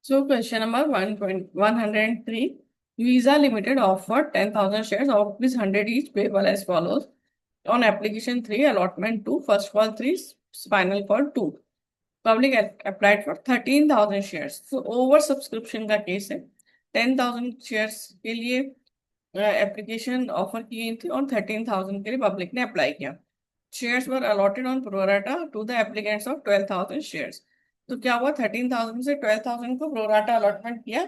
So question number 103. Visa Limited offered 10,000 shares of rupees 100 each payable as follows. On application 3, allotment 2, first call 3, final call 2. Public applied for 13,000 shares. So over subscription का case है. 10,000 shares के लिए application offer की गई थी और 13,000 के लिए पब्लिक ने अप्लाई किया. Shares were allotted on pro rata to the applicants of 12,000 shares. तो क्या हुआ, 13,000 से 12,000 को प्रोराटा अलॉटमेंट किया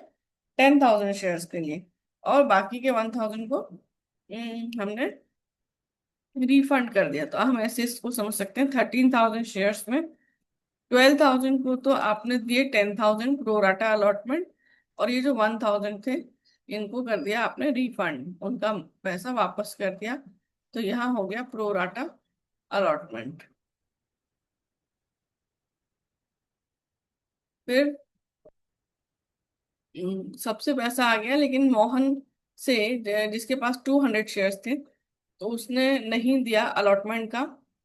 10,000 शेयर्स के लिए, और बाकी के 1,000 को हमने रिफंड कर दिया. तो हम ऐसे इसको समझ सकते हैं, 13,000 शेयर्स में 12,000 को तो आपने दिए 10,000 प्रोराटा अलॉटमेंट, और ये जो 1,000 थे इनको कर दिया आपने रिफंड, उनका पैसा वापस कर दिया. तो यहाँ हो गया प्रोराटा अलॉटमेंट. फिर सबसे पैसा आ गया, लेकिन मोहन से जिसके पास 200 शेयर्स थे, तो उसने नहीं दिया अलॉटमेंट का.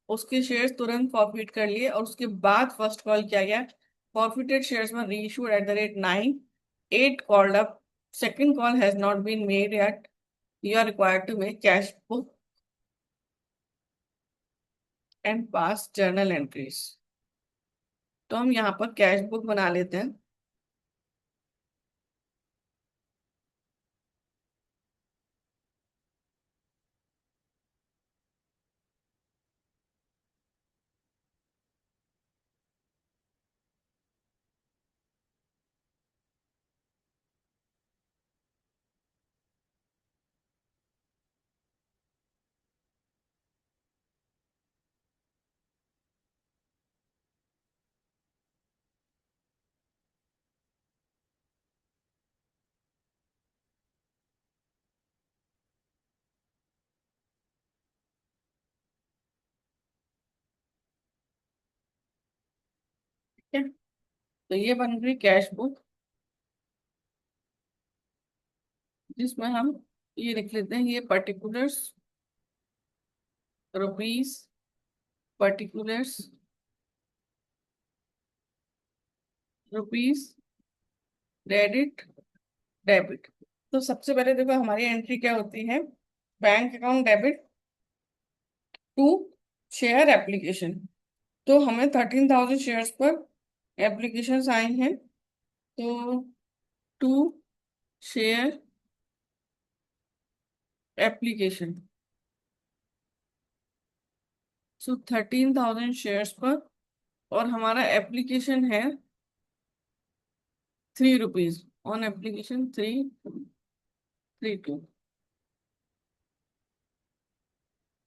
उसके शेयर्स तुरंत फॉरफिट कर लिए और उसके बाद फर्स्ट कॉल किया गया. Forfeited shares were reissued at the rate 9. 8 called up. Second call has not been made yet. You are required to make cash book and pass journal entries. तो हम यहाँ पर कैश बुक बना लेते हैं. ठीक है, तो ये बन गई कैश बुक, जिसमें हम ये लिख लेते हैं, ये particulars rupees, particulars rupees, credit, debit. तो सबसे पहले देखो हमारी एंट्री क्या होती है. Bank account debit to share application. तो हमें 13,000 शेयर्स पर एप्लीकेशन आए हैं, तो to share application. So 13,000 shares पर, और हमारा एप्लीकेशन है 3 rupees. On application 332.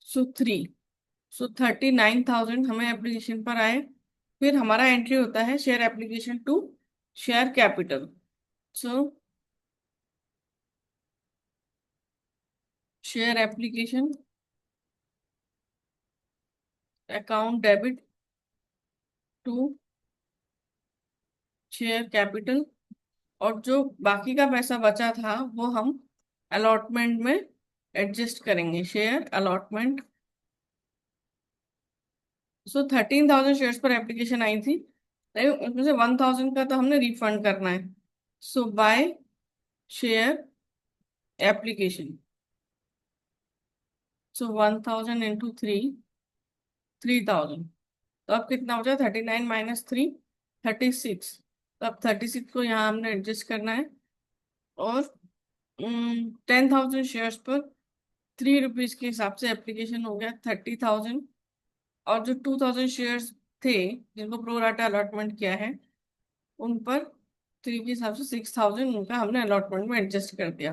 So 3. So 39,000 हमें एप्लीकेशन पर आए. फिर हमारा एंट्री होता है share application to share capital. So share application account debit to share capital, और जो बाकी का पैसा बचा था वो हम अलॉटमेंट में एडजस्ट करेंगे. Share allotment. सो 13,000 शेयर्स पर एप्लीकेशन आई थी, नहीं उसमें से 1,000 का तो हमने रिफंड करना है. सो बाय शेयर एप्लीकेशन. सो 1,000 इंटू 3,000. तो अब कितना हो जाए, 39 - 3 36. तो अब 36 को यहाँ हमने एडजस्ट करना है. और 10,000 शेयर्स पर 3 रुपीज के हिसाब से एप्लीकेशन हो गया 30,000. और जो 2,000 शेयर्स थे जिनको प्रो राटा अलॉटमेंट किया है, उन पर 3 के हिसाब से 6,000 उनका हमने अलॉटमेंट में एडजस्ट कर दिया.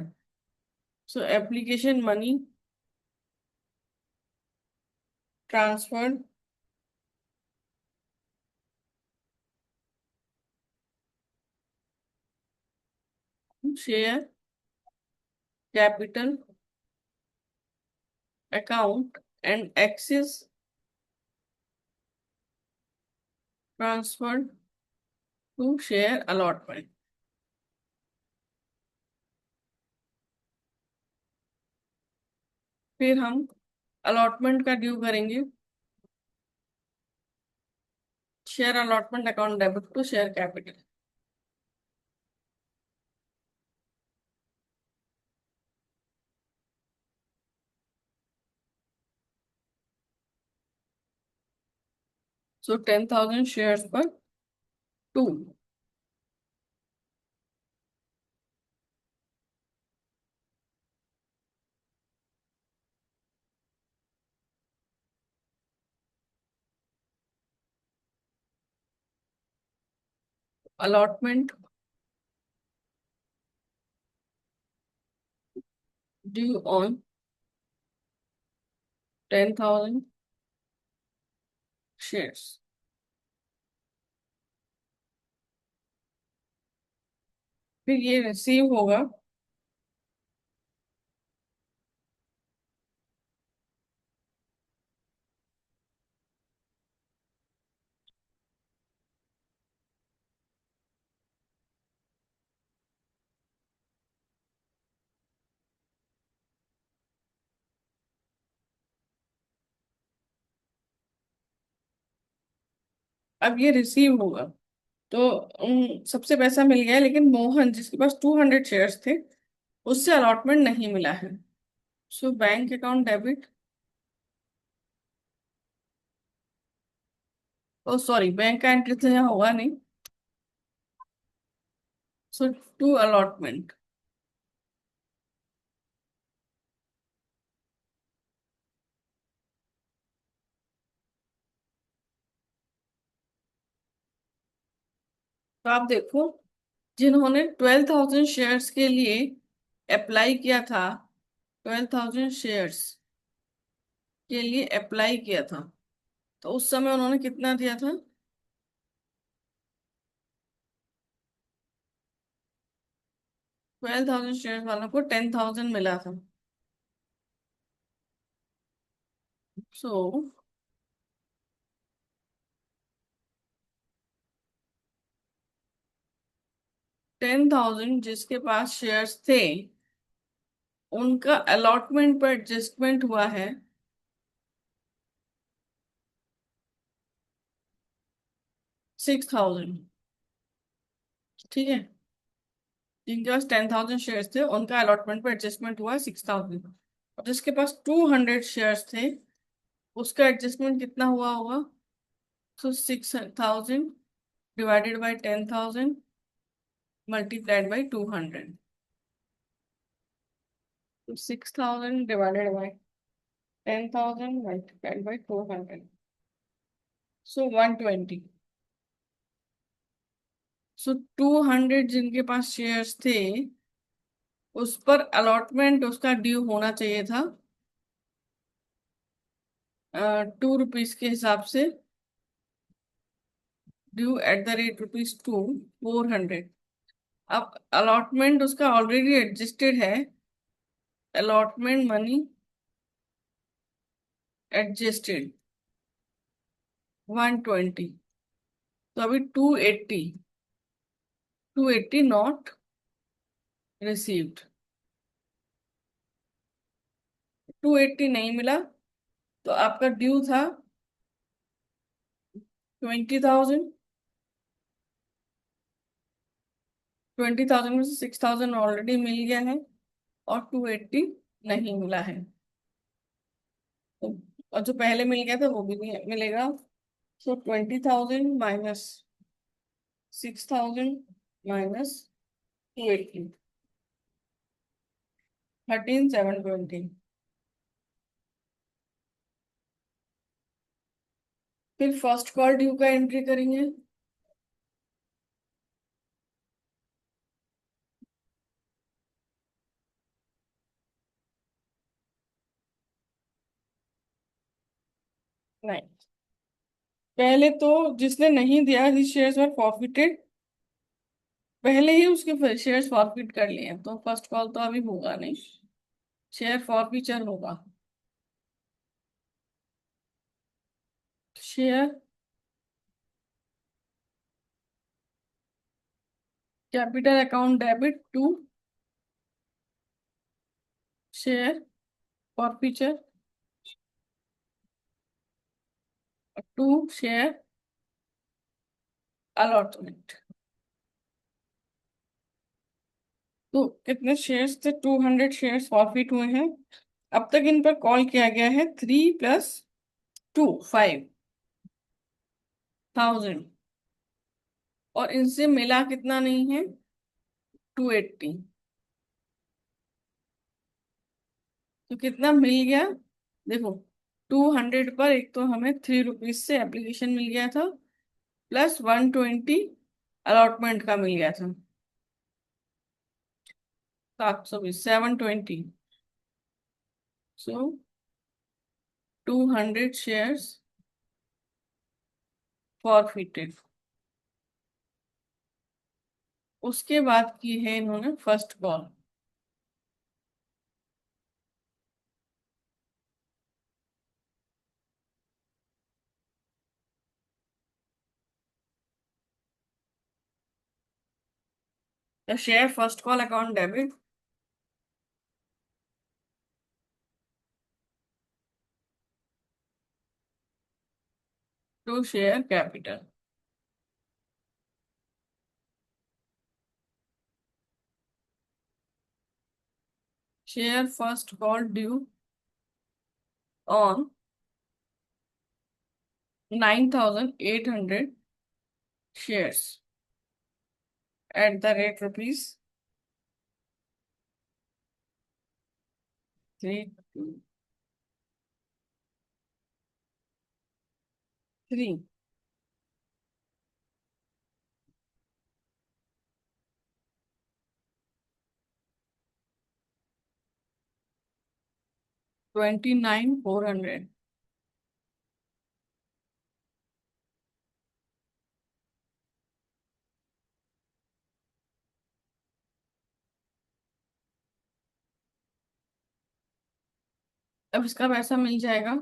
So application money transferred share capital account and excess transferred to share allotment. फिर हम अलॉटमेंट का ड्यू करेंगे. Share allotment account debit to share capital. So 10,000 shares पर 2 allotment due on 10,000 शेयर्स। फिर ये रिसीव होगा। अब ये रिसीव होगा तो सबसे पैसा मिल गया है, लेकिन मोहन जिसके पास 200 शेयर्स थे उससे अलॉटमेंट नहीं मिला है। सो बैंक अकाउंट डेबिट, ओ सॉरी बैंक का एंट्री तो यहाँ होगा नहीं। सो टू अलॉटमेंट। तो आप देखो, जिन्होंने 12,000 शेयर्स के लिए अप्लाई किया था, 12,000 शेयर्स के लिए अप्लाई किया था, तो उस समय उन्होंने कितना दिया था? 12,000 शेयर्स वालों को 10,000 मिला था। सो 10,000 जिसके पास शेयर्स थे उनका अलॉटमेंट पर एडजस्टमेंट हुआ है 6,000। ठीक है, जिनके पास 10,000 शेयर्स थे उनका अलॉटमेंट पर एडजस्टमेंट हुआ 6,000। और जिसके पास 200 शेयर्स थे उसका एडजस्टमेंट कितना हुआ होगा? तो 6,000 डिवाइडेड बाई 10,000 मल्टीप्लाइड बाई 200। तो 6,000 डिवाइडेड बाई 10,000 मल्टीप्लाइड बाई 200, सो 120। सो 200 जिनके पास शेयर्स थे उस पर अलॉटमेंट उसका ड्यू होना चाहिए था 2 रुपीज के हिसाब से, ड्यू एट द रेट ₹2 400। अब अलॉटमेंट उसका ऑलरेडी एडजस्टेड है, अलॉटमेंट मनी एडजस्टेड 120। तो अभी 280 नॉट रिसीव्ड, 280 नहीं मिला। तो आपका ड्यू था 20,000, 20,000 में से 6,000 ऑलरेडी मिल गया है और 280 नहीं मिला है। तो और जो पहले मिल गया था वो भी नहीं मिलेगा। सो 20,000 माइनस 6,000 माइनस 280, 13,720। फिर फर्स्ट कॉल ड्यू का एंट्री करेंगे। नहीं, पहले तो जिसने नहीं दिया हिज शेयर्स वर फॉरफिटेड, पहले ही उसके शेयर्स फॉरफिट कर लिए हैं, तो फर्स्ट कॉल तो अभी होगा नहीं, शेयर फॉरफीचर होगा। Share capital account debit to share forfeiture to share allotment. तो कितने शेयर्स थे? 200 शेयर्स फॉरफिट हुए हैं। अब तक इन पर कॉल किया गया है 3 + 2 5। 1000 और इनसे मिला कितना नहीं है 280। तो कितना मिल गया देखो 200 पर एक तो हमें 3 रुपीज से एप्लीकेशन मिल गया था प्लस 120 अलॉटमेंट का मिल गया था 720 720 सो 200 शेयर्स फॉरफिटेड। उसके बाद की है इन्होंने first call. The share first call account debit to share capital. Share first call due on 9800 shares at the rate rupees 323 29,400। अब इसका पैसा मिल जाएगा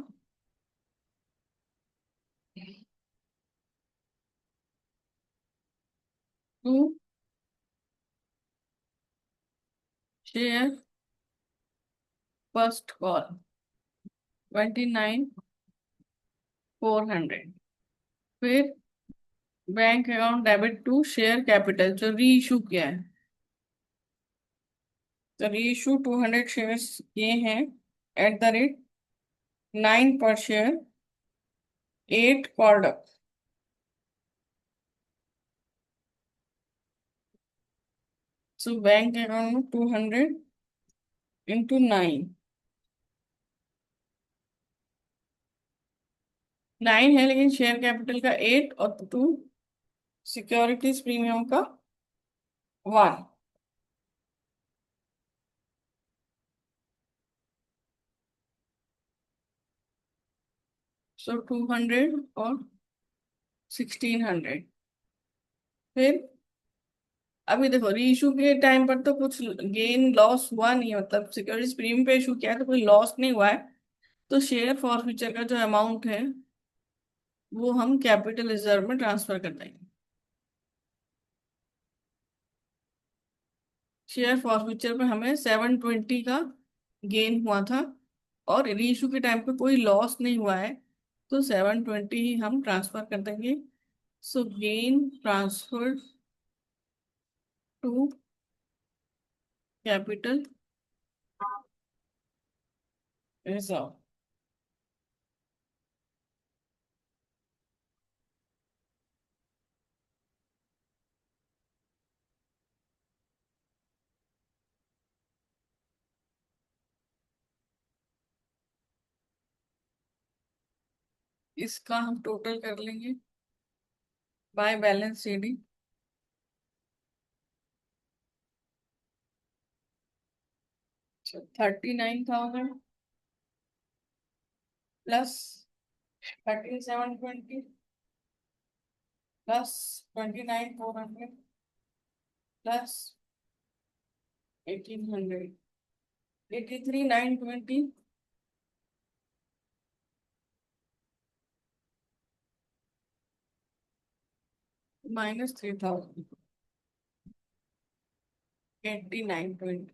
टू शेयर फर्स्ट कॉल 29,400। फिर bank account debit to share capital जो री issue किया है। तो री इशू 200 शेयर्स किए हैं एट द रेट 9 पर share 8 called up. So bank account में 200 इंटू 9 9 है लेकिन शेयर कैपिटल का 8 और 2 सिक्योरिटीज प्रीमियम का 1। सो 200 और 1600। फिर अभी देखो रीइशू के टाइम पर तो कुछ गेन लॉस हुआ नहीं है मतलब सिक्योरिटीज प्रीमियम पे इशू किया है तो कोई लॉस नहीं हुआ है। तो शेयर फॉर फ्यूचर का जो अमाउंट है वो हम कैपिटल रिजर्व में ट्रांसफर कर देंगे। शेयर फॉर फ्यूचर पे हमें 720 का गेन हुआ था और रीइशू के टाइम पे कोई लॉस नहीं हुआ है तो 720 ही हम ट्रांसफर कर देंगे। So gain transfer to capital reserve. इसका हम टोटल कर लेंगे by balance sheet. 39,000 plus 13,720 plus 29,400 plus 1,800 83,920 -3,000 8920।